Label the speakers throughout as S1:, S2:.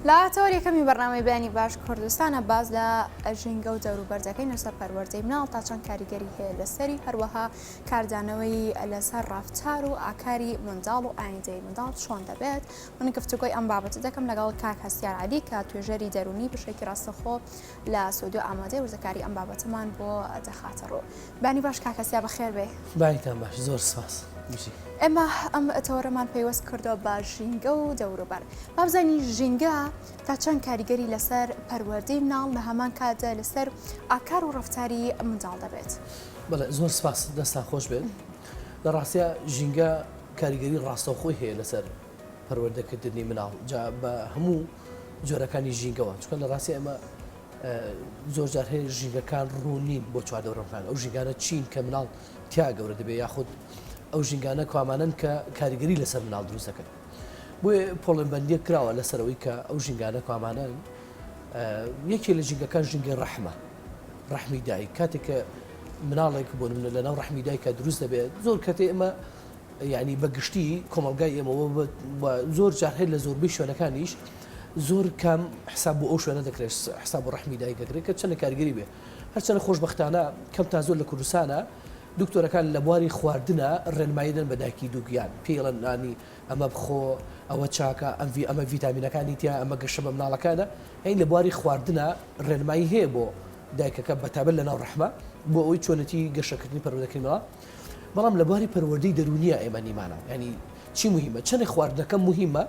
S1: لا تۆریەکەمی بەرنامەی بەیانی باش کوردستانە باز لە ژینگە و دەوروبەرجەکەی لەسەر پەروەردەی مناڵ تا چەند کاریگەری هەیە لەسەری هەروەها کاردانەوەی لەسەر ڕافتار و ئاکاری منداڵ و ئایندەی منداڵ چۆن دەبێت. من گفتوگۆی ئەم بابەتە دەکەم لەگەڵ کاک هەستیار عەلی کە توێژەری دەرونی بشێکی ڕاستەخۆ لە سودۆ ئامادەی وزەکاری ئەم بابەتەمان بۆ دەخاتە ڕۆ. بانی باش کاک هەستیار بەخێر بێ.
S2: باریکان باش، زۆر سپاس.
S1: ئێمە ئەم ئەتەوەرەمان پەیوەست کردەوە بە ژینگە و دەوروبەر. با بزانین ژینگە تا چەند کاریگەری لەسەر پەروەردەی مناڵ لە هەمان کاتدا لەسەر ئاکار و ڕەفتاری منداڵ دەبێت.
S2: بەڵێ زۆر سپاس، دەستان خۆش بێت. لە ڕاستیە ژینگە کاریگەری ڕاستەوخۆی هەیە لەسەر پەروەردەکردنی مناڵ جا بە هەموو جۆرەکانی ژینگەوە، چونکە لە ڕاستی ئەمە زۆر جار هەیە ژینگەکان ڕوونین بۆ چواردەوڕەکان. ئەو ژینگانە چین کە مناڵ تیا گەورە دەبێت یاخود ئەو ژینگانە کوامانن کە کاریگەری لەسەر مناڵ دروست دەکەن. بۆیە پۆڵێنبەندیە کراوە لەسەرەوەی کە ئەو ژینگانە کوامانن یەکێ لە ژینگەکان ژینگەی ڕەحمە، ڕەحمی دایک. کاتێک کە مناڵێک بۆ نمونە لەناو ڕەحمی دایکە دروست دەبێت، زۆر کاتێ ئێمە یعنی بەگشتی کۆمەلگای ئێمەوە زۆر جار هەیە لە زۆربەی شوێنەکانیش زۆر کام حساب بۆ ئەو شوێنە دەکرێت، حساب بۆ ڕەحمی دایک دەکرێت کە چەندە کاریگەری بێ. هەرچەندە خۆشبەختانە کەم تا زۆر لە کوردستانە دکتۆرەکان لە بواری خواردنە ڕێنماییدەن بە دایکی دووگیان، پێڵەن نانی ئەمە بخۆ، ئەوە چاکە، ئەمە ڤیتامینەکانی تیا، ئەمە گەشە بە مناڵەکانە. هەین لە بواری خواردنە ڕێنمایی هەیە بۆ دایکەکە بەتابەت لەناو ڕەحمە بۆ ئەوی چۆنەتی گەشەکردنی پەروەردەکردنەوە. بەڵام لە بواری پەروەردەی دەرونیە ئێمە نیمانە، ینی چی مهمە؟ چەندە خواردنەکە مهمە،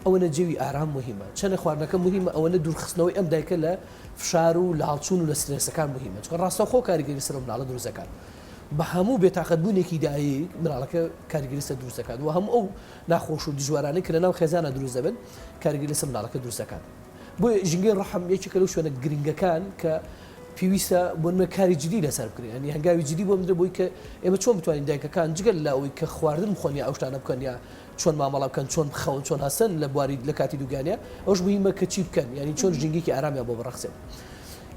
S2: ئەوەنە جێوی ئارام مهمە، چەندە خواردنەکە مهمە، ئەوەنە دوورخستنەوەی ئەم دایکە لە فشار و لە هەڵچوون و لە سترێسەکان مهمە، چونکە ڕاستەوخۆ کاریگەری سەر مناڵە دروستەکان. بە هەموو بێتاقەتبوونێکی دایک مناڵەکە کاریگەری سەر دروست دەکات و هەموو ئەو ناخۆش و دژوارانەی کە لەناو خێزانە دروست دەبن کاریگەری سەر مناڵەکە دروست دەکات. بۆیە ژینگەی ڕەحم یەکێکە لەو شوێنە گرنگەکان کە پێویستە بۆ نمە کاری جدی لەسەر بکرێن، ینی هەنگاوی جدی بۆ بدە بۆی کە ئێمە چۆن بتوانین دایکەکان جگەل لە ئەوەی کە خواردن بخۆن یا ئەو شتانە بکەن یا چۆن مامەڵە بکەن، چۆن بخەون، چۆن هەستن لە بواری لە کاتی دووگانیە، ئەوش مهمە کە چی بکەن، ینی چۆن ژینگێکی ئارامیان بۆ بڕەخسێن.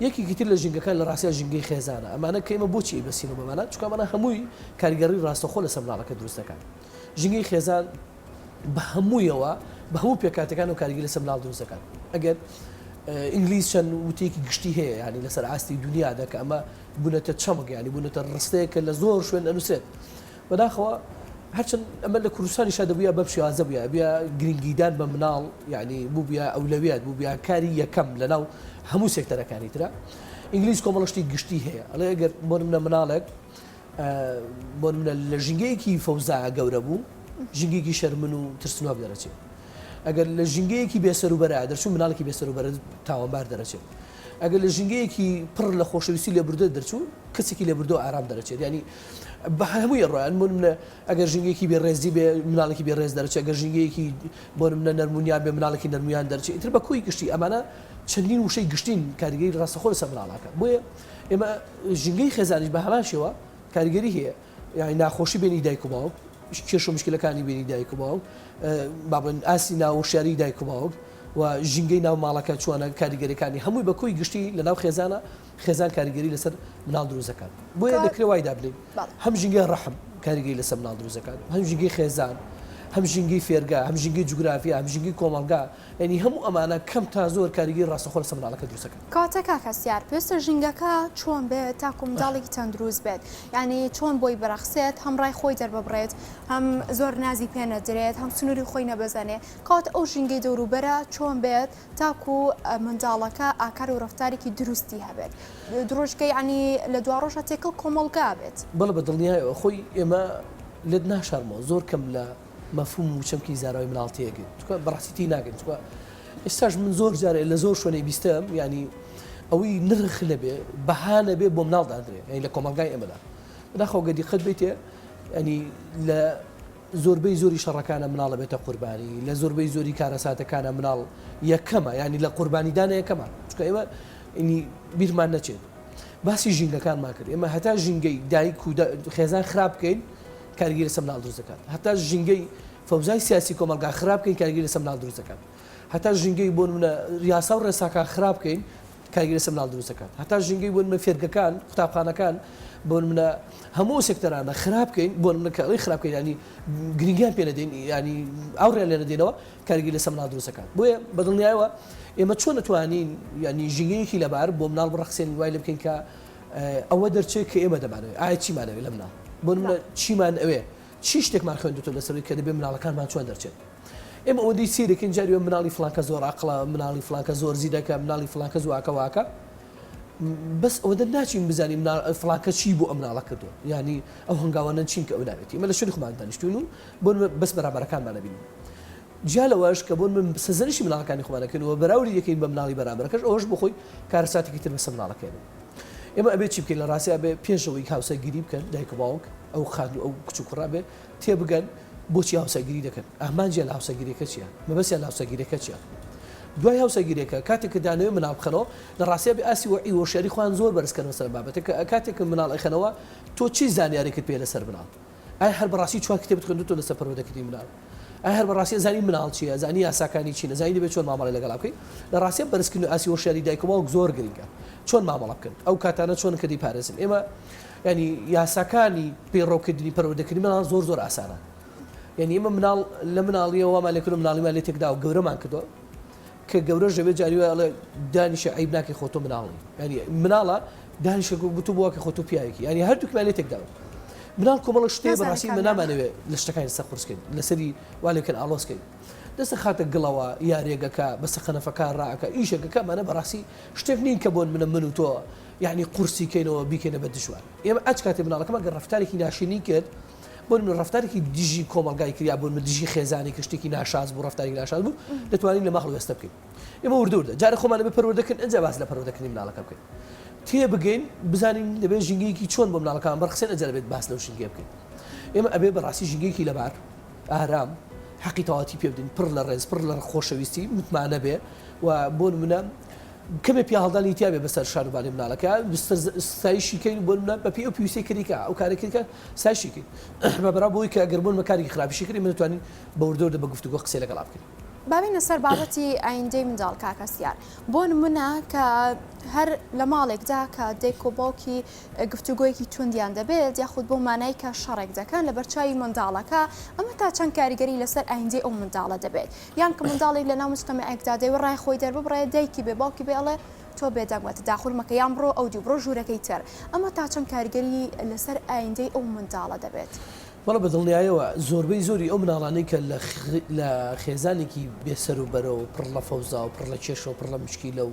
S2: یەکێکی تر لە ژینگەکان لە ڕاستیە ژینگەی خێزانە. ئەمانە کە ئێمە بۆچی بەسینەوە بەمانە، چونکە ئەمانە هەمووی کاریگەری ڕاستەخۆ لەسەر مناڵەکە دروست دەکەن. ژینگەی خێزان بە هەموویەوە بە هەموو پێکاتەکان و کاریگەری لەسەر مناڵ دروست دەکەن. ئەگەر ئینگلیز چەند وتەیەکی گشتی هەیە، ینی لەسەر ئاستی دنیادا کە ئەمە بوونەتە چەمک، ینی بوونەتە ڕستەیە کە لە زۆر شوێن ئەنووسێت. بەداخەوە هەرچەند ئەمە لە کوردستانی شادەبووە بە شێوازە بووە بیا گرنگیدان بە مناڵ، ینی بوو بیا ئەولەویەت بوو بیا کاری یەکەم لەناو هەموو سێکتەرەکانی ترە. ئینگلیز کۆمەڵشتی گشتی هەیە، ئەڵێ ئەگەر بۆ نمونە مناڵێک بۆ نمونە لە ژینگەیەکی فەوزا گەورە بوو، ژینگەیەکی شەرمن و ترسنۆک دەرەچێت. ئەگەر لە ژینگەیەکی بێسەروبەرە دەرچوو مناڵێکی بێسەروبەرە تاوانبار دەرەچێت. ئەگەر لە ژینگەیەکی پڕ لە خۆشەویستی لێبوردە دەرچوو کەسێکی لێبوردۆ ئارام دەرەچێت. ینی بە هەمووی ڕۆیان بۆ نمونە ئەگەر ژینگەیەکی بێڕێزی بێ مناڵێکی بێڕێز دەرەچێت، ئەگەر ژینگەیەکی بۆ نمونە نەرمونیان بێ مناڵێکی نەرمویان دەرچێت. ئیتر بە کۆی گشتی ئەمانە چەندین وشەی گشتین کاریگەری ڕاستەخۆ لەسەر مناڵەکە. بۆیە ئێمە ژینگەی خێزانیش بە هەمان شێوە کاریگەری هەیە، یعنی ناخۆشی بینی دایک و باوک، کێش و مشکلەکانی بینی دایک و باوک، بابن ئاسی ناوشیاری دایک و باوک و ژینگەی ناو ماڵەکە چۆنە کاریگەریەکانی هەمووی بە کۆی گشتی لەناو خێزانە خێزان کاریگەری لەسەر مناڵ دروست دەکات. بۆیە دەکرێت وای دابلێن هەم ژینگەی ڕەحم کاریگەری لەسەر مناڵ دروست دەکات، هەم ژینگەی خێزان، هەم ژینگەی فێرگا، هەم ژینگەی جوگرافیا، هەم ژینگەی کۆمەڵگا، ینی هەموو ئەمانە کەم تا زۆر کاریگەری ڕاستەخۆ لەسەر مناڵەکە دروست دەکات.
S1: کاتە کاک هەستیار پێویستە ژینگەکە چۆن بێت تاکو منداڵێکی تەندروست بێت، ینی چۆن بۆی بەرەخسێت، هەم ڕای خۆی دەرببڕێت، هەم زۆر نازی پێ نەدرێت، هەم سنووری خۆی نەبەزانێ. کات ئەو ژینگەی دەوروبەرە چۆن بێت تاکو منداڵەکە ئاکار و ڕەفتارێکی دروستی هەبێت، درۆژکە ینی لە دوا ڕۆژە تێکەڵ کۆمەڵگا بێت.
S2: بەڵێ بە دڵنیایەوە خۆی ئێمە لێت ناشارمەوە زۆر کەم لە مەفهوم و چەمکی زاراوی مناڵتەیەگەن، چونکە بەڕاستیتی ناگەن، چونکە ئێستاش من زۆر جارێ لە زۆر شوێنەی بیستم، ینی ئەوەی نرخ لەبێ بەهانە بێ بۆ مناڵ دادرێت، ینی لە کۆمەلگای ئێمەدا بەداخەوە گەدیقەت بێتێ، ینی لە زۆربەی زۆری شەڕەکانە مناڵە بێتە قوربانی، لە زۆربەی زۆری کارەساتەکانە مناڵ یەکەمە، ینی لە قوربانیدانە یەکەمە، چونکە ئێمە ینی بیرمان نەچێت. باسی ژینگەکانمان کرد، ئێمە هەتا ژینگەی دایک و خێزان خراپ بکەین کاریگەری لەسەر مناڵ دروست دەکات، هەتا ژینگەی فەوزای سیاسی کۆمەلگا خراپ بکەین کاریگەری لەسەر مناڵ دروست دەکات، هەتا ژینگەی بۆ نمونە یاسا و ڕێساکان خراپ بکەین کاریگەری لەسەر مناڵ دروست دەکات، هەتا ژینگەی بۆ نمونە فێرگەکان قوتابخانەکان بۆ منە هەموو سێکتەرانە خراپکەین بۆ منەکەڵی خراپکەین ینی گرنگیان پێ نەدەین ینی ئاوڕیان لێ نەدێنەوە کارگی لەسەر مناڵ دروستەکان بۆیە بەدڵنیایەوە ئێمە چۆن نتوانین ینی ژینگەیەکی لەبار بۆ مناڵ بڕەخسێن وای لێ بکەین کە ئەوە دەرچێت کە ئێمە دەمانەوێت ئایا چیمانەوێت لە مناڵ بۆ منە چیمان ئەوێ چی شتێکمان خوێندوتۆ لەسەروی کە دەبێت مناڵەکانمان چۆن دەرچێت ئێمە ئەوەندەی سیرێکین جاریوە مناڵی فلانکە زۆر عەقڵە مناڵی فلانکە زۆر زیرەکە مناڵی فلانکە زواکە واکە بەس ئەوەندە ناچین بزانین فلانکە چی بۆ ئەم مناڵە کردووە ینی ئەو هەنگاوانە چین کە ئەو ناوێتی ئێمە لە شوێنی خۆمان دانیشتوین و بۆ بەس بەرامبەرەکانمان نەبینین جا لەوەش کە بۆ من سەرزەنشی مناڵەکانی خۆمانەکەنەوە بەراوری یەکەین بە مناڵی بەرامبەرەکەش ئەوەش بۆ خۆی کارەساتێکی تر بەسەر مناڵەکەین ئێمە ئەبێ چی بکەین لە ڕاستی ئەبێ پێشەوەی هاوسەرگیری بکەن دایک و باوک ئەو خاند و ئەو کچ و کوڕا بێ تێبگەن بۆچی هاوسەرگیری دەکەن ئەمانجیان لە هاوسەرگیریەکە چییە مەبەستیان لە هاوسەرگیریەکە چییە دوای هاوسەرگیریەکە کاتێک کە دانەوێ مناڵ بخەنەوە لە ڕاستیە بێ ئاسی وەعی وەشیاری خوان زۆر بەرزکەنەوە سەر بابەتێک کە کاتێک کە مناڵ ئەخەنەوە تۆ چی زانیاریکت پێ لەسەر مناڵ ئایا هەر بەڕاستی چوار کتێبت خوێندووە لەسەر پەروەردەکردنی مناڵ ئایا هەر بەڕاستی زانی مناڵ چییە زانی یاساکانی چینە زانی دەبێت چۆن مامەڵەی لەگەڵا بکەیت لە ڕاستیە بەرزکردن ئاسی وەشیاری دایک و باوک زۆر گرنگە چۆن مامەڵە بکەن ئەو کاتانە چۆن کە دیپارێزن ئێمە ینی یاساکانی پێڕۆکردنی پەروەردەکردنی مناڵ زۆر زۆر ئاسانە ینی ئێمە مناڵ لە مناڵیەوەمان لێکردو مناڵیمان لێ تێکدا و گەورەمان کردووە کە گەورە ژەبێت جاریوە ئەڵێ دانیشە عیب ناکەی خۆتۆ مناڵی ینی مناڵە دانیشە بتو بووە کە خۆتۆ پیاوێکی ینی هەردووکمان لێ تێکداوە مناڵ کۆمەڵە شتێ بەڕاستی من نامانەوێت لە شتەکانی سەر قورسکەین لەسەری وا لێکن ئاڵۆسکەین دەستە خاتە گڵەوە یارێگەکە بەسە خەنەفەکان ڕاکە ئیشێکەکەمانە بەڕاستی شتێک نین کە بۆن من و تۆ یعنی قورسی کەینەوە بیکەینە بە دژوار ئێمە ئەچ کاتێ مناڵەکەمان گە ڕەفتارێکی ناشینی کرد بۆ من ڕەفتارێکی دژی کۆمەلگای کریا بۆ من دژی خێزانی کە شتێکی ناشاز بوو ڕەفتارێکی ناشاز بوو دەتوانین لە مەخڵ وێستە بکەین ئێمە وردوردە جارە خۆمان بە پەروەردەکردن ئەنجا باس لە پەروەردەکردنی مناڵەکە بکەین تێ بگەین بزانین دەبێت ژینگەیەکی چۆن بۆ مناڵەکان بەرخسێن ئەجا دەبێت باس لەو ژینگە بکەین ئێمە ئەبێ بەڕاستی ژینگەیەکی لەبار ئارام حەقی تەواتی پێ بدەین پڕ لە ڕێز پڕ لە خۆشەویستی متمانە بێ و بۆ منە کەمێ پیا هەڵدانی تیا بێ بەسەر شاربانی مناڵەکە سایشیکەین بۆ منە بە پێ ئەو پیوسەی کردیکە ئەو کارێکەکە سایشیکەین بە بەرابەوەی کە ئەگەر بۆن مەکارێکی خراپیشی کردی من دەتوانین بە وردەوردە بە گفتوگۆ قسەی لەگەڵا بکەین
S1: بابینە سەر بابەتی ئایندەی منداڵ کاکەسیار بۆ نمونە کە هەر لە ماڵێکدا کە دایک و باوکی گفتوگۆیەکی توندیان دەبێت یاخود بۆ مانای کە شەڕێک دەکەن لە بەرچاوی منداڵەکە ئەمە تا چەند کاریگەری لەسەر ئایندەی ئەو منداڵە دەبێت یان کە منداڵێک لە ناو مجتەمەعێکدا دەیوە ڕای خۆی دەرببڕێ دایکی بێ باوکی بێڵێ تۆ بێدەنگوەتە داخورمەکە یان بڕۆ ئەو دی بڕۆ ژوورەکەی تر ئەمە تا چەند کاریگەری لەسەر ئایندەی ئەو منداڵە دەبێت
S2: بەڵە بەدڵنیایەوە زۆربەی زۆری ئەو مناڵانەی کە لە خێزانێکی بێسەر و بەرە و پڕ لە فەوزا و پڕ لە کێشە و پڕ لە مشکیلە و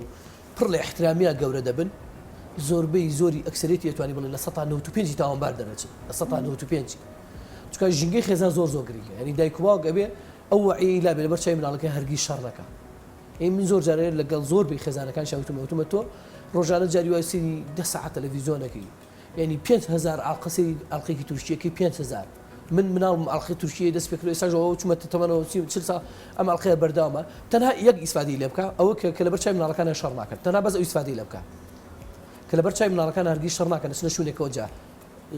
S2: پڕ لە احترامیە گەورە دەبن زۆربەی زۆری ئەکسەرێتی دەتوانانی بڵێن لە 195 تاوانبار دەرەچێت لە 195 چونکە ژینگەی خێزان زۆر زۆر گرنگە ینی دایک و باوک ئەبێ ئەو وەعی لا بێ لەبەر چای مناڵەکە هەرگیز شەڕ نەکە من زۆر جارێ لەگەڵ زۆربەی خێزانەکان شاوتمەوتمە تۆ ڕۆژانە جاریوای سری 10 ساعت تەلەڤیزۆنەکەی ینی 5000 ئاڵقەسی ئاڵقێکی تورکیەکەی 5000 مناڵ ئاڵقی تورکیە دەست پێکرێ ئێستاژەوە چوومە تەمەنەوە 40 ساڵ ئەم ئاڵقەیە بەردەوامە تەنها یەک ئیسفادی لێ بکە ئەوە کە لەبەر چای مناڵەکانە شەڕ ناکەن تەنها بەس ئەو ئیسفادی لێ بکە کە لەبەر چای مناڵەکان هەرگیز شەڕ ناکەن چنە شوێنێکەوە جا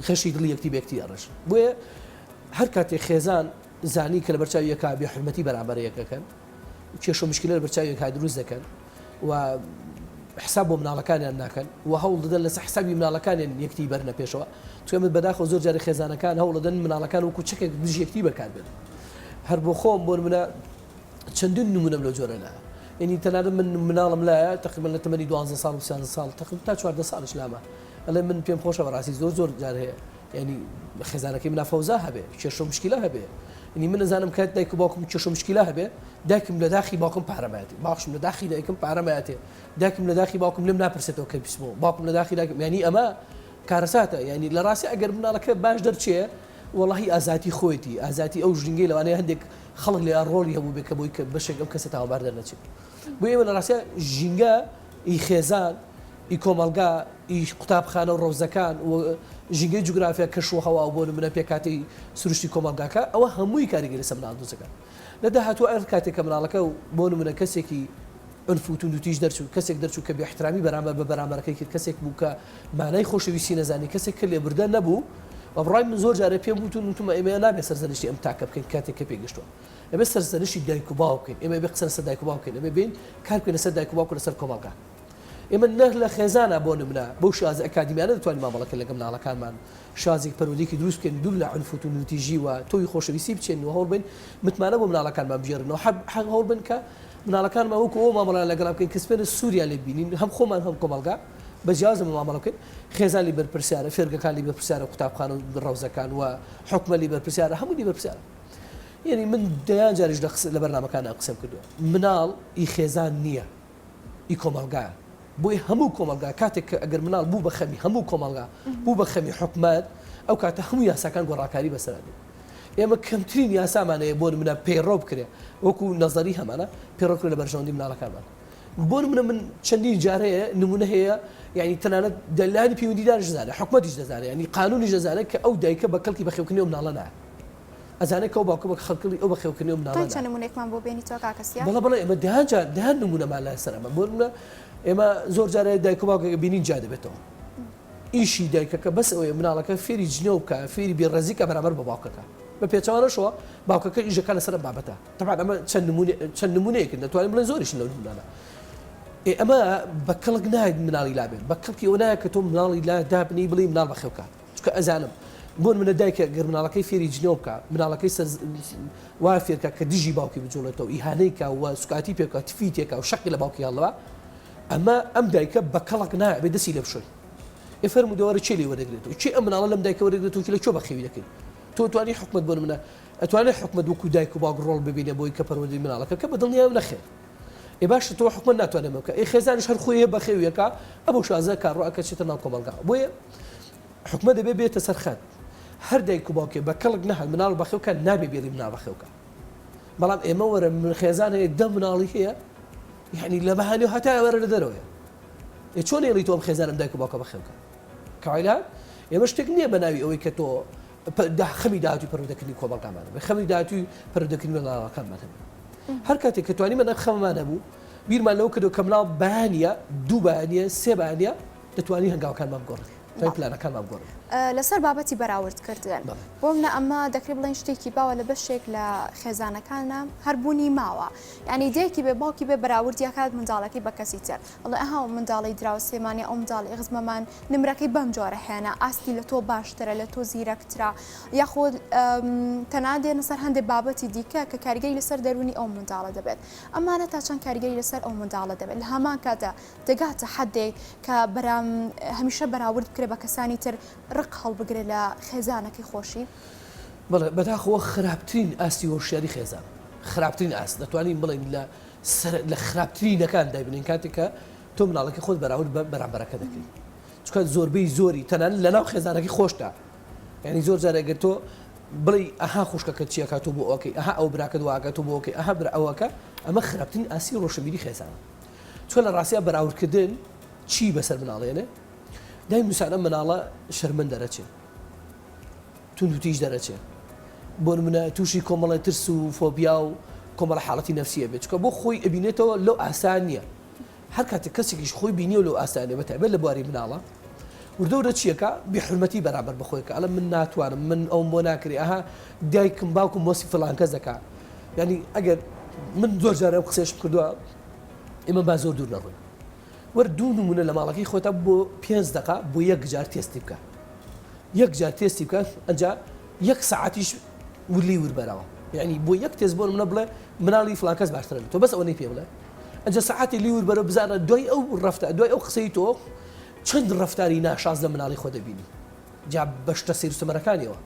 S2: خەشی دڵی یەکتی بێکتی ئەڕژ بۆیە هەر کاتێک خێزان زانی کە لەبەر چاوی یەکا بێ حرمەتی بەرامبەر یەکەکەن کێشە و مشکلە لەبەر چاوی یەکا دروست دەکەن و حساب بۆ مناڵەکانیان ناکەن و هەوڵ دەدەن لەسەر حسابی مناڵەکانیان یەکتی بەرنە پێشەوە چکە من بەداخەوە زۆر جارێ خێزانەکان هەوڵ دەدەن مناڵەکان وەکو چەکێک دژ یەکتی بەکار بێن هەر بۆ خۆم بۆ منە چەندین نمونەم لەو جۆرە لایە ینی تەنانەت من مناڵم لایە تقریبا لە تەمەنی 12 ساڵ و 13 ساڵ تقریبا تا 14 ساڵش لامە ئەڵێ من پێم خۆشە بەڕاستی زۆر جار هەیە ینی خێزانەکەی منە فەوزا هەبێ کێشە و مشکلە هەبێ ینی من نەزانم کات دایک و باوکم کێشە و مشکلە هەبێ دایکم لە داخی باوکم پارەمایەتی باوکم لە داخی دایکم پارەمایەتی دایکم لە داخی باوکم لێم ناپرسێتەوە کە بیسمەوە باوکم لە داخی دایکم ینی ئەمە کارەساتە ینی لە ڕاستی ئەگەر مناڵەکە باش دەرچێ وەڵاهی ئازاتی خۆیەتی ئازاتی ئەو ژنگەی لەوانەیە هەندێک خەڵک لێ ڕۆڵی هەبوو بێ کە بۆی کە بەشێک ئەم کەسە تاوانبار دەرنەچێت بۆ ئێمە لە ڕاستە ژینگە ئی خێزان ئی کۆمەلگا ئی قوتابخانە و ڕۆزەکان و ژینگەی جوگرافیا کەشوهەوا بۆ منە پێکاتی سروشتی کۆمەلگاکە ئەوە هەمووی کاریگەری لەسەر مناڵ دروستەکە لە داهاتوو ئەر کاتێک کە مناڵەکە و بۆ منە کەسێکی ئەنفوتون و تیژ دەرچوو کەسێک دەرچوو کە بێحترامی بەرامبەر بە بەرامبەرەکەی کرد کەسێک بوو کە مانای خۆشەویستی نەزانی کەسێک کە لێبوردە نەبوو و بڕای من زۆر جارە پێم وتون وتمە ئێمە نابێت سەرزەنشتی ئەم تاکە بکەین کاتێک کە پێگەشتووە ئێمە سەرزەنشتی دایک و باوک بکەین ئێمە بێ قسە لەسەر دایک و باوک بکەین ئێمە بین کار بکەین لەسەر دایک و باوک و لەسەر کۆمەڵگا ئێمە نەر لە خێزانە بۆ نمونە بەو شازە ئەکادیمیانە دەتوانین مامەڵەکە لەگەڵ مناڵەکانمان شازێک پەرودێکی دروست بکەین دوو لە عنفوت و نوتیژی و تۆی خۆشەویستی بچێن و هەوڵ بین متمانە بۆ مناڵەکانمان بژێرنەوە حەق هەوڵ بن کە مناڵەکانمان وەکو ئەو مامەڵە لەگەڵ بکەین کە سپێنە سووریا لێ بینین هەم خۆمان هەم کۆمەڵگا بەجیازم مامەڵە بکەین خێزان لی بەرپرسیارە فێرگەکان لی بەرپرسیارە قوتابخانە و ڕەوزەکان و حکومە لی بەرپرسیارە هەموو لی بەرپرسیارە یعنی من دەیان جاریش لە بەرنامەکانە قسەم کردووە مناڵ ئی خێزان نییە ئی کۆمەڵگایە بۆی هەموو کۆمەلگا کاتێک کە ئەگەر مناڵ بوو بە خەمی هەموو کۆمەلگا بوو بە خەمی حکومەت ئەو کاتە هەموو یاساکان گۆڕاکاری بەسەرانی ئێمە کەمترین یاسامانەیە بۆ منە پەیڕۆ بکرێ وەکو نەزەری هەمانە پێڕۆکرێ لە بەرژەوەندی مناڵەکانمان بۆ منە من چەندین جارەیە نمونە هەیە یعنی تەنانەت دەلانی پەیوەندیدارش دەزانێت حکومەتیش دەزانێت ینی قانونیش دەزانێت کە ئەو دایکە بە کەڵکی بەخێوکردنەوە مناڵە نایە ئەزانێت کە ئەو باوکە بە خەڵکی ئەو بەخێوکردنەوە مناڵە
S1: چەند نمونێکمان بۆ بێنی تۆ کاکەسیا
S2: بەڵێ ئێمە دەهان نمونەمان لەسەر ئەمە بۆ منە ئێمە زۆر جارە دایک و باوکە بینین جا دەبێتەوە ئیشی دایکەکە بەس ئەوەیە مناڵەکە فێری جنێو بکە فێری بێڕێزیکە بەرامبەر بە باوکەکە بە پێچەوانەشەوە باوکەکە ئیژەکە لەسەر بابەتە طبعا ئەمە چەند نمونەیەکن دەتوانین بڵێن زۆریشن لەو نمونانە ئەمە بە کەڵک نایت مناڵی لابێت بە کەڵکی ئەو نایە کە تۆ مناڵی لا دابنی بڵێ مناڵ بەخێوکە چکە ئەزانم بۆ منە دایکە گەر مناڵەکەی فێری جنێو بکە مناڵەکەی وا فێرکە کە دژی باوکی بجوڵێتەوە ئیهانەیکە و سوکاتی پێکە تفیتێکە و شەقی لە باوکی هەڵەوە ئەمە ئەم دایکە بە کەڵک نایە بێ دەستی لە بشۆی ئێفەرمو دەوەرە چێ لێ وەرەگرێتەوە چی ئەم مناڵە لەم دایکە وەرەگرێتەوە لە چۆ بەخێوی دەکەین تۆ توانی حکومت بۆ منە ئەتوانێت حکومت وەکو دایک و باوک ڕۆڵ ببینێ بۆی کە پەروەردەی مناڵەکە کە بەدڵنییا نەخێر ئێ باشە تۆ حکومت ناتوانێت بکە ئێ خێزانش هەر خۆیە بەخێویەکە ئەو شازە کارڕۆەکە چێتە ناو کۆمەلگا بۆیە حکومت دەبێ بێتە سەر خەت هەر دایک و باوکێ بە کەڵک نەهات مناڵ بەخێوکە نابێ بێری مناڵ بەخێوکە بەڵام ئێمە وەرە من خێزان هەیە دە مناڵی هەیە یعنی لە بەهانێ و هەتا وەرە لە دەرەوەیە چۆن ێڵی تۆم خێزانم دایک و باوکە بەخێوکە کەوایلا ئێمە شتێک نییە بە ناوی ئەوەی کە تۆ خەمی داهاتوی پەروەردەکردنی کۆمەڵگامانە بە خەمی داهاتوی پەروەردەکردنی مناڵەکانمان هەر کاتێک کە توانی منە خەممان هەبوو بیرمان لەو کردو کە مناڵ بەیانە دوو بەیانە سێ بەیانە دەتوانی هەنگاوەکانمان بگۆڕێت پلانەکانمان بگۆڕێت
S1: لەسەر بابەتی بەراوردکردن بۆ منە ئەمە دەکرێت بڵێن شتێکی باوە لە بەشێک لە خێزانەکانە هەربوونی ماوە ینی دایکی بێ باوکی بێ بەراوردیاکات منداڵەکەی بە کەسی تر ئەڵێ ئەها منداڵی دراوە سێمانی ئەو منداڵی غزمەمان نمرەکەی بەم جۆرە هێنا ئاستی لە تۆ باشترە لە تۆ زیرەکترا یاخۆ تەنادێنە سەر هەندێک بابەتی دیکە کە کاریگەری لەسەر دەرونی ئەو منداڵە دەبێت ئەمانە تا چەند کاریگەری لەسەر ئەو منداڵە دەبێت لە هەمان کاتە دەگاتە حەدێک کە هەمیشە بەراورد بکرێت بە کەسانی تر ڕق هەڵبگرێت لە خێزانەکەی خۆشی
S2: بەڵێ بەداخەوە خراپترین ئاستی هۆشیاری خێزان خراپترین ئاست دەتوانین بڵێن لە خراپترینەکان دایبنین کاتێکە تۆ مناڵەکەی خۆت بەراورد بە بەرامبەرەکە دەکەیت چکە زۆربەی زۆری تەنان لەناو خێزانەکەی خۆشتا یعنی زۆر جارێگە تۆ بڵێ ئەها خوشکەکە چیەکە تۆ بۆ ئەوکەی ئەها ئەو براکە دواکە تۆ بۆ ئەوکەی ئەها برا ئەوەکە ئەمە خراپترین ئاسی ڕۆشنبیری خێزانە چۆن لە ڕاستیە بەراوردکردن چی بەسەر مناڵێنێ دای نووسانە مناڵە شەرمەند دەرەچێت توندوتیش دەرەچێت بۆ منە تووشی کۆمەڵی ترس و فۆبیا و کۆمەڵە حاڵەتی نەفسیە بێت چکە بۆ خۆی ئەبینێتەوە لەو ئاسان نییە هەر کاتێک کەسێکیش خۆی بینی و لەو ئاسانێ بەتابێت لە بواری مناڵە وردەورە چیەکە بێحورمەتی بەرامبەر بەخۆیکە ئەڵە من ناتوانم من ئەوم بۆ ناکرێ ئەها دایکم باوکم مۆسی فڵان کەس دەکات ینی ئەگەر من زۆر جارە ئەو قسەش کردووە ئێمە با زۆر دوور نەڕۆین وەردوو نمونە لە ماڵەکەی خۆتە بۆ 5 دقە بۆ یەک جار تێستی بکە یەک جار تێستی بکە ئەنجا یەک سەعاتیش ولی وربەرەوە یعنی بۆ یەک تێست بۆ منە بڵێ مناڵی فڵان کەس باشترە تۆ بەس ئەوەی پێ بڵێ ئەنجا سەعاتی لی وربەرە بزانە دوای ئەو ڕەفتار دوای ئەو قسەی تۆ چەند ڕەفتاری ناشاز لە مناڵی خۆ دەبینی جا بەشتە سیر سومەرەکانیەوە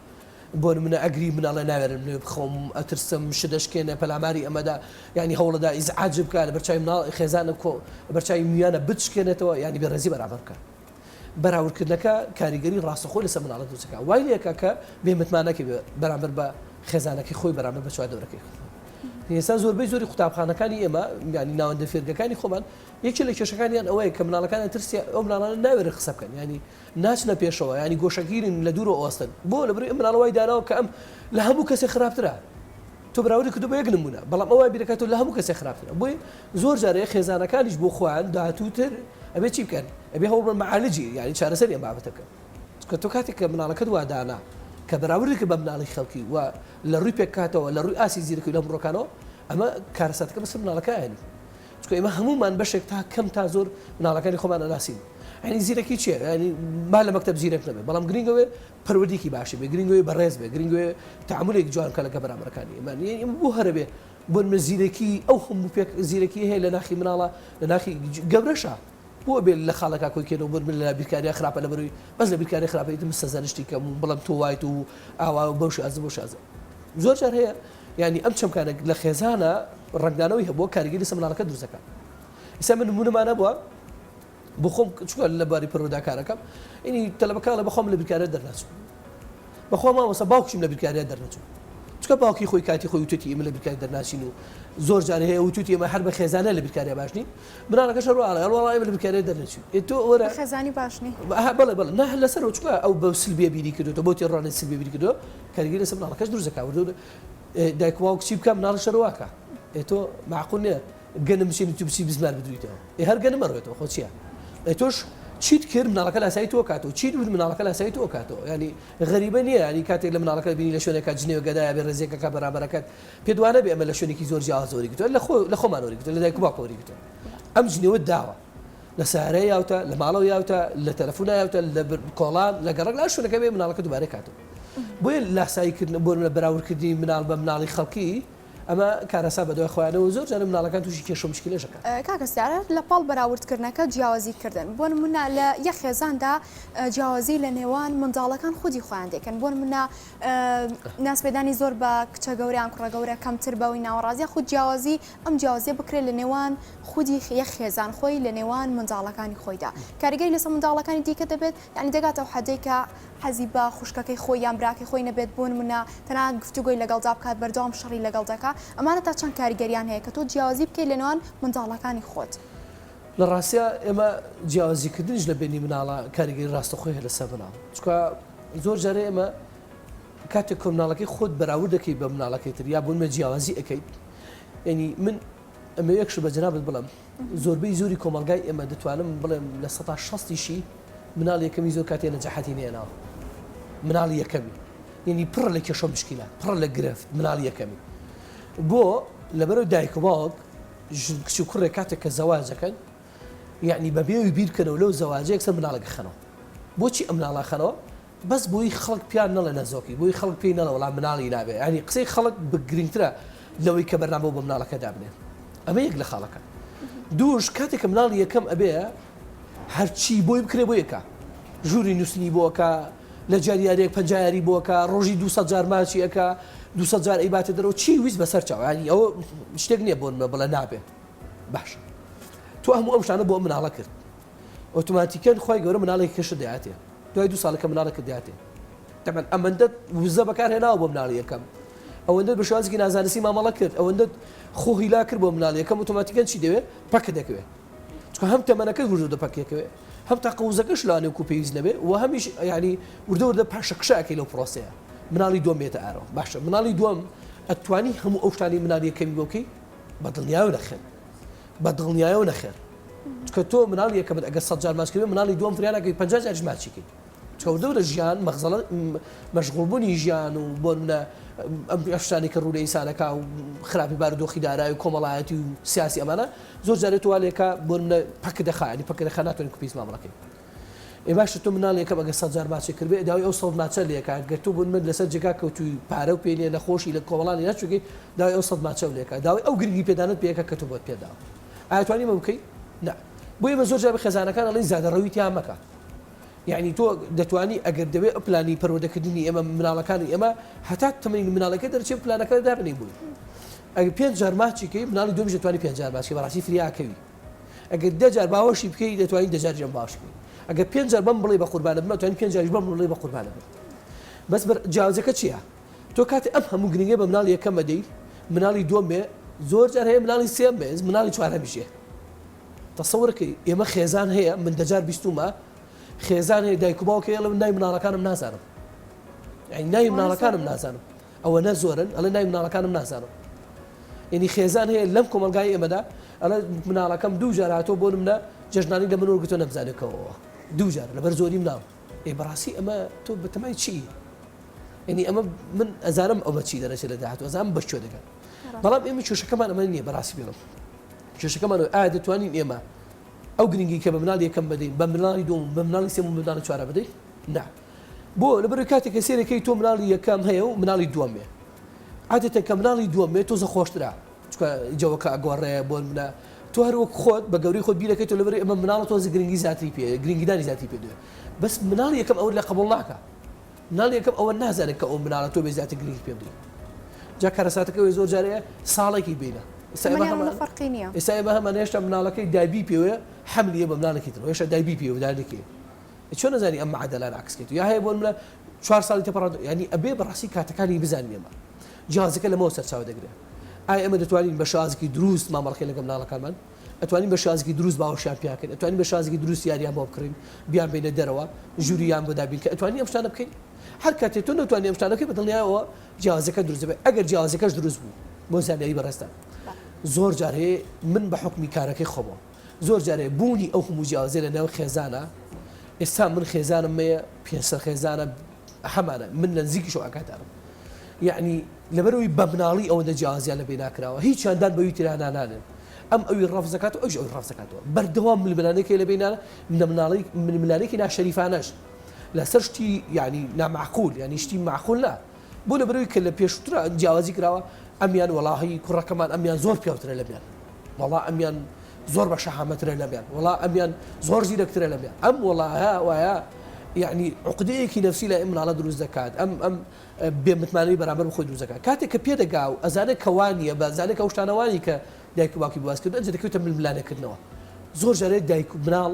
S2: بۆ منە ئەگری مناڵە ناوێرم نوێ بخۆم ئەترسم شدەشکێنە پەلاماری ئەمەدا ینی هەوڵەدا ئیزعاج بکە لە بەرچای مناڵ خێزانە بەرچای میانە بچکێنێتەوە ینی بێڕێزی بەرامبەر بکە بەراوردکردنەکە کاریگەری ڕاستەخۆی لەسەر مناڵە دروستەکە وای لێکە کە بێ متمانەکە بەرامبەر بە خێزانەکەی خۆی بەرامبەر بە چوار دەورەکەی ئێستا زۆربەی زۆری قوتابخانەکانی ئێمە ینی ناوەندە فێرگەکانی خۆمان یەکێ لە کێشەکانیان ئەوەیە کە مناڵەکانیان ترسی ئەو مناڵانە ناوێرە قسە بکەن ینی ناچنە پێشەوە ینی گۆشەگیرن لە دوورە ئۆستن بۆ لەبەر ئەم مناڵەوەی داناوە کە ئەم لە هەموو کەسێک خراپترە تۆ بەراوردی کردو بە یەک نمونە بەڵام ئەوە بیرەکەتەوە لە هەموو کەسێک خراپترە بۆی زۆر جارەیە خێزانەکانیش بۆ خۆیان داهاتووتر ئەبێ چی بکەن ئەبێ هەوڵ بن معالجی ینی چارەسەریان بابەتەکە کە تۆ کاتێک کە مناڵەکەت وا دانا کە بەراوردی کە بە مناڵی خەڵکی و لە ڕووی پێکاتەوە لە ڕووی ئاسی زیرەکەی لە بڕۆکانەوە ئەمە کارەساتەکە بەسەر مناڵەکە هێنی چکە ئێمە هەمومان بەشێک تا کەم تا زۆر مناڵەکانی خۆمان ئەناسین ینی زیرەکی چیە ینی با لە مەکتەب زیرەک نەبێ بەڵام گرنگەوێ پەروەردیکی باشی بێ گرنگەوەی بەڕێز بێ گرنگوێ تعاملێک جوان کە لەگە بەرامبەرەکانی ئێمە بۆ هەرە بێ بۆ من زیرەکی ئەو هەموو پێک زیرەکی هەیە لە ناخی مناڵە لە ناخی گەورەشە بۆ بێ لە خاڵەکە کۆیکێنەوە بۆ من لە بیرکاریە خراپە لە بەروی بەس لە بیرکاری خراپەیت من سەزانشتی کەم بەڵام تۆ وایت و ئاوا بەوش ئازە بۆ شازە زۆر جار هەیە ینی ئەم چەمکانە لە خێزانە ڕنگدانەوەی هەبووە کاریگەری سە مناڵەکە دروستەکە ئێستا من نمونەمانە بووە بۆ خۆم چکە لە باری پەروەرداکارەکەم ینی تەلەبەکە لە بەخۆم لە بیرکارە دەرناچوو بەخۆ مامۆستا باوکشم لە بیرکاریە دەرنەچوو چکە باوکی خۆی کاتی خۆی وتوتی ئێمە لە بیرکاری دەرناچین و زۆر جار هەیە وتوتی ئێمە هەر بە خێزانە لە بیرکاریە باشنی مناڵەکەش هەروەڵا ئێمە لە بیرکاریە دەرنەچوین تۆ وەرە
S1: خێزانی باشنی
S2: بەڵێ نە لەسەرەوە چکە ئەو بە سلبیە بیری کردو بۆ تێڕوانێت سلبیە بیری کردو کاریگەری لەسەر مناڵەکەش دروستەکە وردە دایک و باوک چی بکەم مناڵەش هەروواکە تۆ معقول نییە گەنم بچین تو بچی بزمان بدویتەوە هەر گەنم مەڕێتەوە خۆ چییە تۆش چیت کرد مناڵەکە لاسایی تۆ کاتەوە چیت ود مناڵەکە لاسایی تۆ کاتەوە ینی غەریبە نییە ینی کاتێک لە مناڵەکە بینی لە شوێنێکە جنێوە گەدایە بێ ڕێزێکەکە بەرامبەرەکەت پێدوانە بێ ئەمە لە شوێنێکی زۆر جیاوازۆری کردووە لە خۆمانۆری کردووە لە دایک و باوکۆری کردووە ئەم جنێوە داوە لە سارەیە یاوتە لە ماڵەوە یاوتە لە تەلەفۆنە یاوتە لە کۆڵان لە گەڕک لا شوێنەکە بێ مناڵەکە دووبارە کاتەوە بۆیە لاساییکردن بۆ لە بەراوردکردنی مناڵ بە مناڵی خەڵکی ئەمە کارەسا بەدوای خۆیانەوە زۆر جارە مناڵەکان تووشی کێشە و مشکلێشەکە
S1: کاکەسیارە لە پاڵ بەراوردکردنەکە جیاوازیکردن بۆ نمونە لە یەک خێزاندا جیاوازی لە نێوان منداڵەکان خودی خۆیان دەکەن بۆ نمونە ناسپێدانی زۆر بە کچە گەوریان کوڕە گەورە کەمتر بەوەی ناوەڕازیە خود جیاوازی ئەم جیاوازیە بکرێت لە نێوان خودی یەک خێزان خۆی لە نێوان منداڵەکانی خۆیدا کاریگەری لەسەر منداڵەکانی دیکە دەبێت یعنی دەگاتەوە حەدەی کە حەزی بە خوشکەکەی خۆی یان براکەی خۆی نەبێت بۆ نمونە تەنها گفتوگۆی لەگەڵدا بکات بەردەوام شەڕی لەگەڵ دەکات ئەمانە تا چەند کاریگەریان هەیە کە تۆ جیاوازی بکەیت لە نێوان منداڵەکانی خۆت
S2: لە ڕاستیە ئێمە جیاوازیکردنیش لە بینی مناڵە کاریگەری ڕاستەخۆی هەیە لەسەر مناڵ چکە زۆر جارێ ئێمە کاتێک کە مناڵەکەی خۆت بەراورد دەکەیت بە مناڵەکەی تر یا بوونمە جیاوازی ئەەکەیت ینی من ئەمە یەکش بە جنابەت بڵم زۆربەی زۆری کۆمەلگای ئێمە دەتوانم بڵێم لە 16ی مناڵ یەکەمی زۆر کاتێ نەجاحەتی نێناوە مناڵ یەکەمی ینی پڕ لە کێشە مشکلە پڕ لە گرفت مناڵ یەکەمی بۆ لەبەرەوە دایک و باوک کچ و کوڕێک کاتێک کە زەواجەکەن یعنی بەبێوی بیرکەنەوە لەو زەواجە یەکسەر مناڵەکە خەنەوە بۆچی ئەم مناڵە خەنەوە بەس بۆی خەڵک پیان نەڵێ نەزۆکی بۆی خەڵک پێی نەڵە وەڵام مناڵی نابێ ینی قسەی خەڵک بگرنگترە لەوەی کە بەرنامە بۆ مناڵەکە دابنێن ئەمە یەک لە خاڵەکە دووش کاتێک کە مناڵی یەکەم ئەبێ هەرچی بۆی بکرێ بۆ یەکە ژووری نووسنی بۆکە لە جاریارێک پەنجاری بۆکە ڕۆژی 200 جار ماچی ئەکە 200 جار ئەیباتە دەرەوە چی ویست بەسەر چاوانی ئەوە شتێک نییە بۆ بڵێ نابێ باش تو هەموو ئەم شانە بۆ مناڵە کرد ئۆتۆماتیکەن خۆی گەورە مناڵێکی کەشە دەیاتێ دوای 2 ساڵەکە مناڵەکە دەیاتێ تەمەن ئەمەندە وزە بەکار هێناوە بۆ مناڵی یەکەم ئەوەندە بە شێوازێکی نازانستی مامەڵە کرد ئەوەندە خۆ هیلا کرد بۆ مناڵی یەکەم ئۆتۆماتیکەن چی دەوێت پەکە دەکەوێت چکە هەم تەمەنەکە وردە پەکێکەوێت هەم تا قەوزەکەش لەوانێ و پێویست نەبێ و هەمیش ینی وردە پاشە قشاکەی لەو پرۆسەیە مناڵی دووەم بێتە ئارەوە باشە مناڵی دووەم ئەتوانی هەموو ئەو شتانی مناڵی یەکەمی بۆکەی بە دڵنیایە نەخێن بە دڵنیایە نەخێر چکە تۆ مناڵی یەکەمت ئەگەر 100 جار ماچکردێ مناڵی دووەم فریانەکەی 50 جار ماچیکەی چەوردەورە ژیان مەغزەڵە مەشغوڵبوونی ژیان و بۆ ئەم ئەشتانی کە ڕوودە ئینسانەکە و خراپی بارودۆخی دارایی و کۆمەڵایەتی و سیاسی ئەمانە زۆر جارێت توالێکە بۆ پەکە دەخایانی پەکە دەخە ناتوانین کوپیس مامەڵەکەی ئێ باشە تۆ مناڵ یەکەم ئەگەر 100 جار ماچێ کردبێ داوای ئەو 100 ماچە لێکە گەر تۆ بوون من لەسەر جێگا کەوتوی پارە و پێێنێ نەخۆشی لە کۆمەڵانی ناچووکەی داوای ئەو 100 ماچە لێکە داوای ئەو گرنگی پێدانت پێەکە کە تۆ بۆت پێداوە ئایا مە بکەی نه بۆ ئێمە زۆر جار بە خێزانەکان ئەڵێن زیادەڕەویتیان مەکە یعنی تۆ دەتوانی ئەگەر دەوێت پلانی پەروەردەکردنی ئێمە مناڵەکانی ئێمە هەتا تەمەنی مناڵەکە دەرچێت پلانەکە دابنی بووی ئەگەر 5 جار ماچیکەی مناڵی دوم دەتوانی 5 جار ماچی بەڕاستی فریاکەوی ئەگەر 10 جار باوەشی بکەی دەتوانی 10 جار جەم باشکەی ئەگەر 5 جار بەم بڵێ بە قوربانە بمە توانی 5 جار بەم بڵێ بە قوربانە بەس جیاوازەکە چییە تۆ کاتێ ئەم هەموو گرنگە بە مناڵی یەکەم دەی مناڵی دوم بێ زۆر جار هەیە مناڵی سێم بێ مناڵی چوارەم بژێ تەسەوڕەکەی ئێمە خێزان هەیە من 10 جار بیستومە خێزان هەیە دایک و باوکە ئێڵە من نای مناڵەکانم نازانم یعنی نای مناڵەکانم نازانم ئەوە نە زۆرن ئەڵێ نای مناڵەکانم نازانم یعنی خێزان هەیە لەم کۆمەلگای ئێمەدا ئەڵێ مناڵەکەم 2 جار هاتۆ بۆ منە جەژنانی لە من وەرگتۆ نەبزانێکەوە 2 جار لەبەر زۆری مناڵ ئێ بەڕاستی ئەمە تۆ بەتەمای چی یعنی ئەمە من ئەزانم ئەوە چی دەرەچێت لە داهاتوە ئەزانم بەش چۆ دەکەن بەڵام ئێمە کێشەکەمان ئەمە نییە بەڕاستی بێڵم کێشەکەمان ئایا دەتوانین ئێمە ئەو گرنگی کە بە مناڵ یەکەم بدەین بە مناڵی دوم بە مناڵی سێم و مناڵی چوارە بدەین نا بۆ لەبەر کاتێک کە سێرەکەی تۆ مناڵی یەکەم هەیە و مناڵی دووەمێ عادەتەن کە مناڵی دووەمێ تۆزە خۆشترا چکە جەوەکە ئەگۆڕێ بۆ منە تۆ هەروەک خۆت بە گەوری خۆت بیرەکەی تۆ لەبەر ئەمە مناڵە تۆزە گرنگی زیاتری پێ گرنگیدانی زیاتری پێ دوێ بەس مناڵی یەکەم ئەوە لە قبوڵ ناکە مناڵی یەکەم ئەوە نازانێت کە ئەو مناڵە تۆ بێ زیاتر گرنگی پێ بدەیت جا کارەساتەکەی زۆر جارەیە ساڵێکی بینە ئێستا ئێمە هەمان هێشتا مناڵەکەی دایبی پێوەیە حملیە بە مناڵێکی تر هێشتا دایبی پێوە دایەکەی چۆن نەزانی ئەم معادلە عکسکەیت یا هەیە بۆ منە 4 ساڵی تێپەڕ ینی ئەبێ بەڕاستی کاتەکانی بزانین ئێمە جیهازەکە لەمەوە سەرچاوە دەگرێت ئایا ئێمە دەتوانین بە شازێکی دروست مامەڵەکەی لەگەڵ مناڵەکانمان ئەتوانین بە شازێکی دروست باوەشیان پیاکەین ئەتوانین بە شازێکی دروست یاریان بۆ بکڕین بیان بینە دەرەوە ژووریان بۆ دابین کە ئەتوانین ئەم شتانە بکەین هەر کاتێک تۆ نەتوانانی ئەم شتانەکەی بەدڵنیایەوە جیهازەکە دروست بێت ئەگەر جیهازەکەش دروست بوو بۆ زانیاری بەڕێستان زۆر جار هەیە من بە حکمی کارەکەی خۆمەوە زۆر جارێ بوونی ئەو هەموو جیاوازێ لە ناو خێزانە ئێستا من خێزانم مەیە 500 خێزانە هەمانە من لە نزیکیشەوە ئاگادارم یعنی لەبەرەوەی بە مناڵی ئەوەندە جیازیان لەبێ ناکراوە هیچ چاندان بەوی ترانانانن ئەم ئەوی ڕەف زەکاتەوە ئەوش ئەوی ڕەف زەکاتەوە بەردەوام ململانێکی لەبێنانە ململانێکی ناشەریفانەش لەسەر شتی یعنی نامعقول یعنی شتی معقول لا بۆ لەبەرەوەی کە لە پێشترا جیاوازی کراوە ئەمیان وەڵاهی کوڕەکەمان ئەمیان زۆر پیاوترە لەمیان وەڵا ئەمیان زۆر بە شەحامەترە لەمیان وەڵا ئەمیان زۆر زیرەکترە لەمیان ئەم وەڵاها وایە یعنی عقدەیەکی نەفسی لە مناڵە دروست دەکات ئەم بێمتمانەی بەرامبەر بخۆی دروست دەکات کاتێک کە پێدەگا و ئەزانێت کەوانیە بە زانێک ئەو شتانەوانی کە دایک و باوکی بواسکردن ئەنجە دەکەوێتە ململانەکردنەوە زۆر جارێک دایک و مناڵ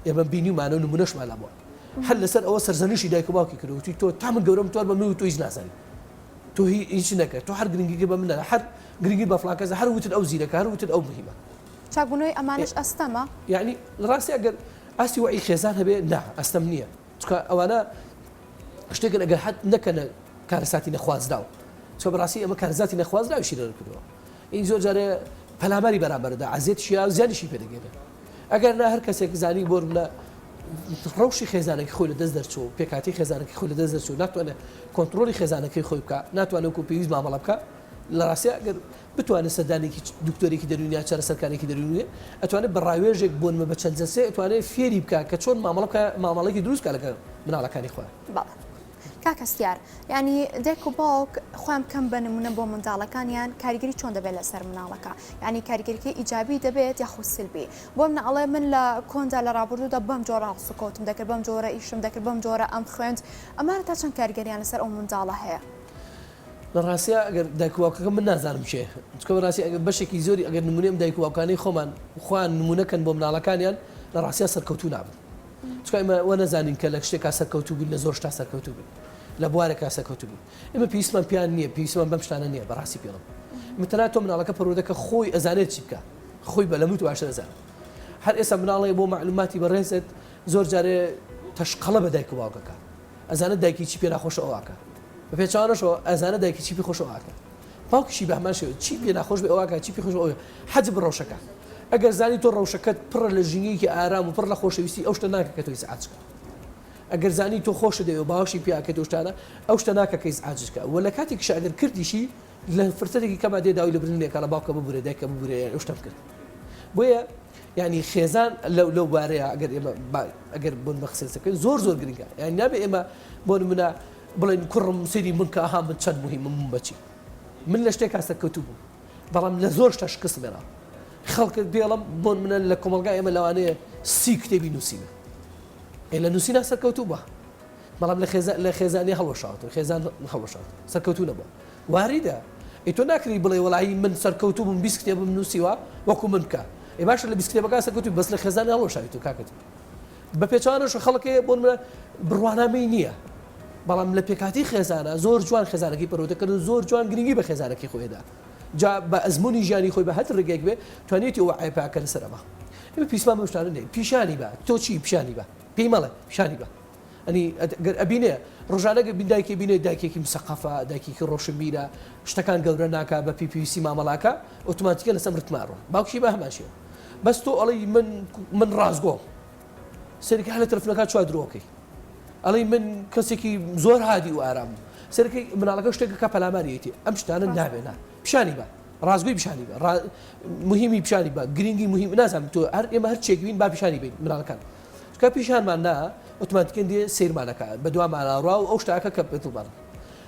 S2: ئێمە بینیمانە و نمونەشمان لەبووە هەر لەسەر ئەوە سەرزەنیشی دایک و باوکی کردوتی تۆ تا من گەورەم توار بە من و تۆ هیچ نازانی تۆ هیچ نەکرد تۆ هەر گرنگی بە منە هەر گرنگی بە فڵانکەس هەر وتر ئەو زیرەکە هەر وتر ئەو مهمە
S1: چاکبوونەوەی ئەمانش ئەستەمە
S2: یعنی ڕاستی ئەگەر ئاستی وعی خێزان هەبێ نا ئەستەم نییە چکە ئەوانە شتێکن ئەگەر حەت نەکەنە کارەساتی نەخوازراو چۆ بەڕاستی ئەمە کارەساتی نەخوازراوی شیرە کردەوە این زۆر جارێ پەلاماری بەرامبەردا عەزیەتیشی یا زیانیشی پێدەگێنێت ئەگەر نا هەر کەسێک زانی بۆ منە ڕەوشی خێزانێکی خۆی لە دەست دەرچوو پێکاتی خێزانێکی خۆی لە دەست دەرچوو ناتوانێت کۆنتترۆلی خێزانەکەی خۆی بکە ناتوانێت و پێویست مامەڵە بکە لە ڕاستی ئەگەر بتوانێت سەردانێکی دکتۆرێکی دەرونیا چارەسەرکارێکی دەرونیە ئەتوانێت بە ڕاوێژێک بۆنمە بە چەند جەسێ ئەتوانێت فێری بکە کە چۆن مامەڵە بکە مامەڵێکی دروستکە لەگەڵ مناڵەکانی خۆیان
S1: کاکەستیار ینی دایک و باوک خۆیان کەم بە نمونە بۆ منداڵەکانیان کاریگەری چۆن دەبێت لەسەر مناڵەکە ینی کاریگەریکە ئیجابی دەبێت یاخود سلبی بۆ مناڵێ من لە کۆندا لە ڕابردوودا بەم جۆرە هەڵسوکەوتم دەکرد بەم جۆرە ئیشم دەکرد بەم جۆرە ئەم خوێند ئەمانە تا چەند کاریگەریان لەسەر ئەو منداڵە هەیە
S2: لە ڕاستە ئەگەر دایکواوکەکە من نازانم چێ چکە ڕاستی ئەگەر بەشێکی زۆری ئەگەر نمونێم دایکواوکانی خۆمان خوان نمونەکەن بۆ مناڵەکانیان لە ڕاستە سەرکەوتوو نابن چکە ئێمە وە نەزانین کە لە شتێکا سەرکەوتوو بین لە زۆر شتا سەرکەوتوو بین لە بوارێکا سەرکەوتوو بین ئێمە پێویستمان پیان نییە پێویستمان بەم شتانە نییە بەڕاستی پێڵم متەنات تۆ مناڵەکە پەروەردەکە خۆی ئەزانێت چی بکە خۆی بە لەموت باشە دەزانێت هەر ئێستا مناڵێ بۆ معلوماتی بەڕێزت زۆر جارێ تەشقەڵە بە دایک و باوکەکە ئەزانێت دایکی چی پێ ناخۆشە ئەوواکە بە پێچوانەشەوە ئەزانە دایکی چی پێ خۆش ئەوواکە باوکیشی بە هەمان شێوە چی پێ ناخۆش بێ ئەوواکە چی پێ خۆش ئەوە حەج بە ڕەوشەکە ئەگەر زانی تۆ ڕەوشەکەت پڕە لە ژینگەیەکی ئارام و پڕ لە خۆشەویستی ئەو شتە ناکە کە تۆ ئیزعاجکە ئەگەر زانی تۆ خۆشە دەوێ باوشی پیاکەت شتانە ئەو شتە ناکە کە ئیزعاجکە وە لە کاتێکیش ئەگەر کردیشی لە فرسەتێکی کەما دێ داوای لە برنێکە لە باوکە ببورێ دایکە ببورێ ئەو شتەم کرد بۆیە یعنی خێزان لەو بارەیە ئەگەر ئێمە ئەگەر بۆن بە قسەکەین زۆر زۆر گرنگە یعنی نابێ ئێمە بۆ نمونە بڵێن کوڕم سەری من کە ئاها من چەند مهمە من بەچی من لە شتێک سەرکەوتوو بووم بەڵام لە زۆر شتە شکست مێنا خەڵکت بێڵم بۆن منە لە کۆمەلگای ئێمە لەوانەیە 30 کتێبی نووسینە لە نووسینە سەرکەوتوو بە بەڵام لە خێزانی هەڵوەشاوت خێزان هەڵوەشاوت سەرکەوتوو نەبووە واریدە ئیتۆ ناکری بڵێ وەڵایی من سەرکەوتوو بم 20 کتێبم نووسیوە وەکو من بکە ئێ باشە لە 20 کتێبەکە سەرکەوتوی بەس لە خێزانی هەڵوەشاوی تو کاکەت بە پێچوانەش خەڵکێ بۆن منە بڕوانامەی نییە بەڵام لە پێکاتی خێزانە زۆر جوان خێزانەکەی پەرۆدەکردن زۆر جوان گرنگی بە خێزانەکەی خۆیدا جا بە ئەزمموی ژیانی خۆی بە هەت ڕێگەیەک بێ توانێتی ئەوە ئایپاکە لەسەرەوە ئێمە پیسمان بەشتانە نێ پیشانی بە تۆ چی پیشانی بە پێی مەڵێ پیشانی بە ئەنی ئەبینێ ڕۆژانەگە بینایکی بینێ دایکێکی مسەقەفە دایکێکی ڕۆشنبیرە شتەکان گەورە ناکە بە پیپیویسی مامەڵاکە ئۆتۆماتیکە لەسەر ڕتمارڕۆ باوکی بە هەماشیەوە بەس تۆ ئەڵی من ڕازگۆم سەرکی هە لە تەلەفۆنەکە چوار درۆکەی ئەڵی من کەسێکی زۆر هادی و ئارام سەرەکەی مناڵەکە شتێکەکە پەلاماریەتی ئەم شتانە نابێنە پیشانی بە ڕازگوی پیشانی بە مهمی پیشانی بە گرنگی مهم نازانم تۆ هەر ئێمە هەر چێکبین با پیشانی بین مناڵەکان چکە پیشانمان نا ئۆتۆماتیکەن دێ سیرمانەکە بە دواماناڕوا و ئەو شتاکە کە بێتڵبان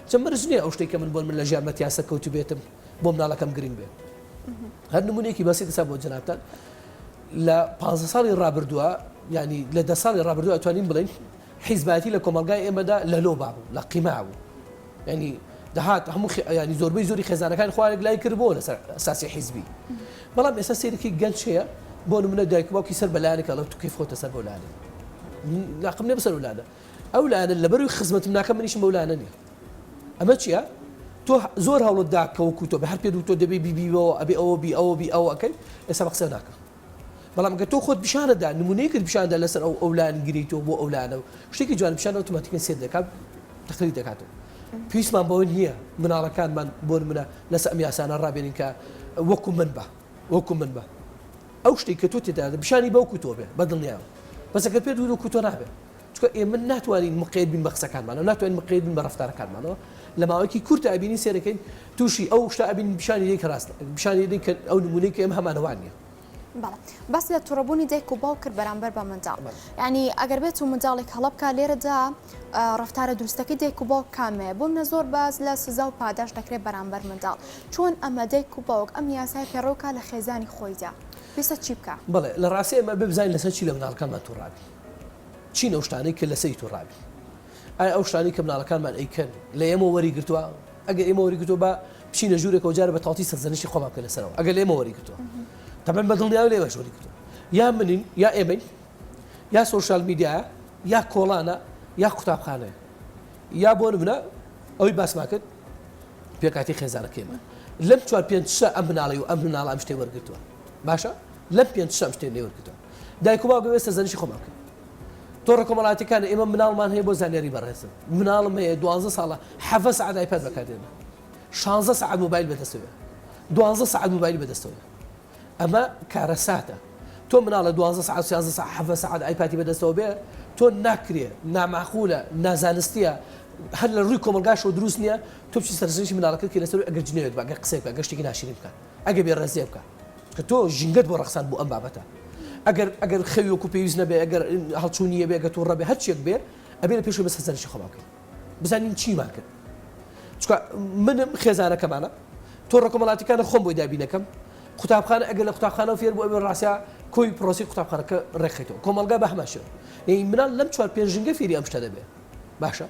S2: چەند مەرج نییە ئەو شتێککە من لە ژیان مەتیاسە کەوتو بێتم بۆ مناڵەکەم گرنگ بێ هەر نمونێکی باسی دەسا بۆ جنابتان لە 15 ساڵی ڕابردووە ینی لە 10 ساڵی ڕابردووە ئەتوانین بڵین حیزباتی لە کۆمەلگای ئێمەدا لە لۆ بابوو لە قیما بوو ینی دەهات هەموو ینی زۆربەی زۆری خێزانەکان خوارێک لای کردبووە لەسەر ئەساسی حیزبی بەڵام ئێستا سێرەی گەنج هەیە بۆ نمونە دایک باوکی سەر بەلایەنێکە لە تو کەیف خۆتە سەر بۆ لایەنێ لاقم نێ بەسەر ولاانە ئەو لایەنە لەبەروی خزمەتم ناکەم منیشم بە ولاانە نییە ئەمە چییە؟ تۆ زۆر هەوڵتدا کەوەکو تۆ بە هەر پێ و تۆ دەبێ بیبیەوە ئەبێ ئەوە بی ئەوە بی ئەوە ئەەکەی ئێستا بە قسە ناکەم بەڵام گە تۆ خۆت پیشانەدا نمونەیەکرد پیشاندا لەسەر ئەو ئەولان گریتەوە بۆ ئەولانە و شتێکی جوان پیشان ئۆتۆماتیکەن سێر دەکات تەقلید دەکاتەوە پێویستمان بەوە نییە مناڵەکانمان بۆ منە لەسەر ئەم یاسانە ڕابێنین کە وەکو من بە ئەو شتێک کە تۆ تێدا پیشانی بەوکو تۆ بێ بەدڵنیاوە بەسەکە پێ دوو وەکو تۆ نابێ چکە ئێمە ناتوانین مقید بین بە قسەکانمانەوە ناتوانین مقید بین بە ڕەفتارەکانمانەوە لە ماوەیەکی کورتە ئەبینی سێرەکەین تووشی ئەو شتە ئەبین پیشانی دێک ڕاستە پیشانی دێک کە ئەو نمونەی کە ئێمە هەمانەوان نییە
S1: بەڵێ بەس لە تووڕەبوونی دایک و باوک کرد بەرامبەر بە منداڵ ینی ئەگەر بێت و منداڵێک هەڵە بکە لێرەدا ڕفتارە دروستەکەی دایک و باوک کامەیە بۆ منە زۆر باز لە سزا و پاداش دەکرێت بەرامبەر منداڵ چۆن ئەمە دایک و باوک ئەم یاسای پێڕۆکە لە خێزانی خۆیدا پێویستە چی بکە
S2: بڵێ لە ڕاستی ئەمە ببزانین لەسەر چی لە مناڵەکانمان تووڕابی چین ئەو شتانەی کە لەسەری تووڕابی ئایا ئەو شتانی کە مناڵەکانمان ئەیکەن لە ئێمە وەریگرتووە ئەگەر ئێمە وەریگرتووە بە بچینە ژوورێکە و جارە بە تاڵتی سەرزەنشی خۆمان بکە لەسەرەوە ئەگەر لە ئێمە وەریگرتووە تەمەن بەدڵنیاوی لێمەش وەریگرتووە یا منین یا ئێمەین یا سۆشال میدیایە یا کۆڵانە یا قوتابخانەیە یا بۆ نمونە ئەوەی باسمان کرد پێکاتی خێزانەکەیمە لەم 4-5 شە ئەم مناڵی و ئەم مناڵە ئەم شتێ وەرگرتووە باشە لەم 5 شە ئەم شتێ لێوەرگرتووە دایک و باوک دەبێت سەرزەنشی خۆمان بکەن تۆڕە کۆمەڵاتیەکان ئێمە مناڵمان هەیە بۆ زانیاری بەڕێزم مناڵم هەیە 12 ساڵە 7 ساعت ئایپاد بەکاردێنە 16 ساعت موبایل بەدەستەوە 12 ساعت موبایل بەدەستەوە ئەمە کارە ساتە تۆ مناڵە 12 ساعت 16 ساعت 7 ساعت ئایپادی بەدەستەوە بێ تۆ ناکرێ ناماخولە نازانستیە هەر لە ڕووی کۆمەلگاشەوە دروست نییە تۆ بچی سەرزەنشی مناڵەکەت کە لەسەر ئەگەر جنێوێت بە ئەگەر قسەیەک بە ئەگەر شتێکی ناشرین بکە ئەگەر بێڕێزیە بکە کە تۆ ژینگەت بۆ ڕەخسان بۆ ئەم بابەتە ئەگەر خەوی وەکو پێویست نەبێ ئەگەر هەڵچوونیە بێ ئەگەر تووڕە بێ هەرچێک بێ ئەبێ لە پێشەوە بە سەرزەنشی خۆمان بکەین بزانین چیمان کرد چکە منم خێزانەکەمانە تۆڕە کۆمەڵاتیەکانە خۆم بۆی دابینەکەم قوتابخانە ئەگەر لە قوتابخانە فێر بۆ ئەبێ ڕاستە کۆی پرۆسی قوتابخانەکە ڕێکخێتەوە کۆمەلگا بە هەماشەوە یعنی منال لەم 4-5 ژنگە فێری ئەم شتە دەبێ باشە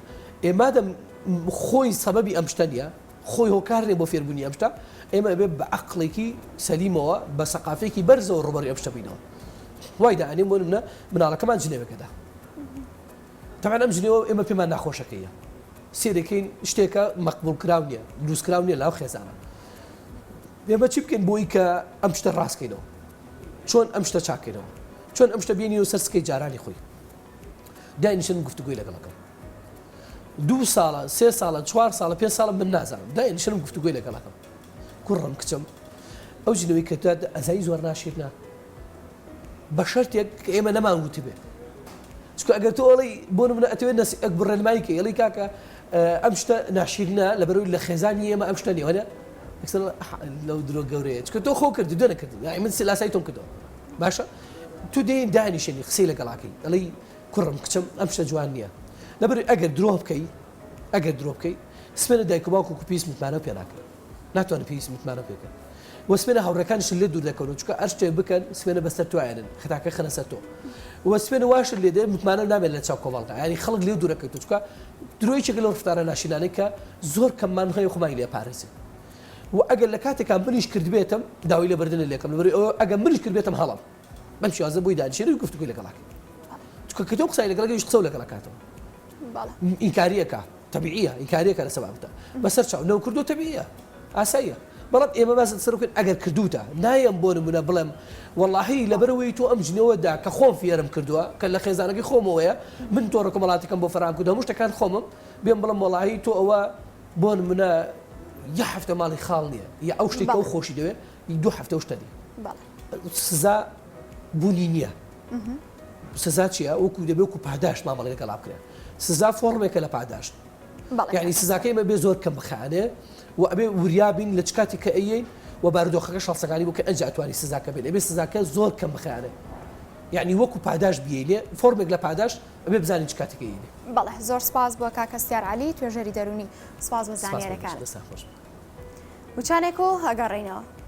S2: ئێمادەم خۆی سەبەبی ئەم شتە نیە خۆی هۆکار نیە بۆ فێربوونی ئەم شتە ئێمە ئەبێ بە عەقڵێکی سەلیمەوە بە سەقافێکی بەرزەوە ڕوبەڕووی ئەم شتە بینەوە وای دائنێ بۆ نمونە مناڵەکەمان جنێوەکەدا تەمەن ئەم جنێوە ئێمە پێمان ناخۆشەکەیە سێرەکەین شتێکە مەقبول کراو نییە دروست کراو نییە لاو خێزانە ئێمە چی بکەین بۆی کە ئەم شتە ڕاستکەینەوە چۆن ئەم شتە چاکەینەوە چۆن ئەم شتە بینی و سەر سکەی جارانی خۆی داینیشن گفتوگوی لەگەڵەکەم 2 ساڵە 3 ساڵە 4 ساڵە 5 ساڵە من نازانم داینیشنم گفتوگوی لەگەڵەکەم کوڕم کچم ئەو جنەوەی کە تۆ ئەزایی زۆر ناشیرنا بە شەرتێک کە ئێمە نەمانگوتی بێ چکە ئەگەر تۆ ئەڵی بۆ نمونە ئەتەوێت بڕێنمایی کە ئێڵی کاکە ئەم شتە ناشیرنە لەبەرەوەی لە خێزانی ئێمە ئەم شتە نیوەنە لەو درۆ گەورەیە چکە تۆ خۆ کردی دوێ نەکردی یعنی من سلاسای تۆم کردەوە باشە تو دێن دانیشێنی قسەی لەگەڵاکەی ئەڵی کوڕم کچم ئەم شتە جوان نییە لەبەر ئەگەر درۆ بکەی سمێنە دایک و باوکو پێویست متمانە پێ ناکەن ناتوانن پێویست متمانە پێکەن وەسمێنە هاوڕەکانشن لێ دوور دەکەون چکە ئەر شتێک بکەن سمێنە بەسەر توایەنن خەتاکە خەنە سەر تۆ وەسمێنە واشت لێ دێ متمانە نامێت لە چاو کۆمەڵگا ینی خەڵک لێ دوورەکەیت چکە درۆیچێک لەو ڕفتارە ناشینانەی کە زۆر کەممان هەیە خۆمای لێ پارێزێت و ئەگەر لە کاتێکا منیش کردبێتم داوای لە بردنە لێکم لەبەر ئەگەر منیش کردبێتم هەڵم بەم شێوازە بۆی دانیشێنەوەی گفتوگوی لەگەڵاکەی چکە کە تۆ قسەی لەگەڵەکەیش قسە لەگەڵەکاتەوە ئینکاریەکە تەبیعیە ئینکاریەکە لە سەبابتە بەسەر چاو نەو کردو تەبیعیە ئاساییە بەڵام ئێمە باسە سەرکرد ئەگەر کردوتە نایەم بۆ نمونە بڵێم وەڵاهی لەبەرەوەی تۆ ئەم ژنەوەدا کە خۆم فێرم کردووە کە لە خێزانەکەی خۆمەوەیە من تۆڕە کۆمەڵاتەکەم بۆ فەرام کردو هەموو شتەکان خۆمم بێم بڵم وەڵاهی تۆ ئەوە بۆ نمونە یە هەفتە ماڵی خاڵ نییە یا ئەو شتێک ئەو خۆشی دەوێت 2 هەفتە شتە دی سزا بوونی نییە سزا چییە وەکو دەبێت وەکو پاداش مامەڵی لەگەڵا بکرێت سزا فۆرمێکە لە پاداشت یعنی سزاکەی مە بێ زۆر کەم بخانێ و ئەبێ وریابین لە چ کاتی کە ئەیین و بارودۆخەکە شەڵسەکانی بوو کە ئەنج ئەتوانی سزاکە بێت ئەبێ سزاکە زۆر کەم بخیانێ یعنی وەکو پاداش بیلێ فۆرمێک لە پاداش ئەبێ بزانین چ کاتێکیلێ
S1: بەڵێ زۆر سپاس بۆ کاکەستیار علی توێژەری دەرونی سپاس بە زانیارەکان
S2: خۆش
S1: وچانێک و هەگەڕێنەوە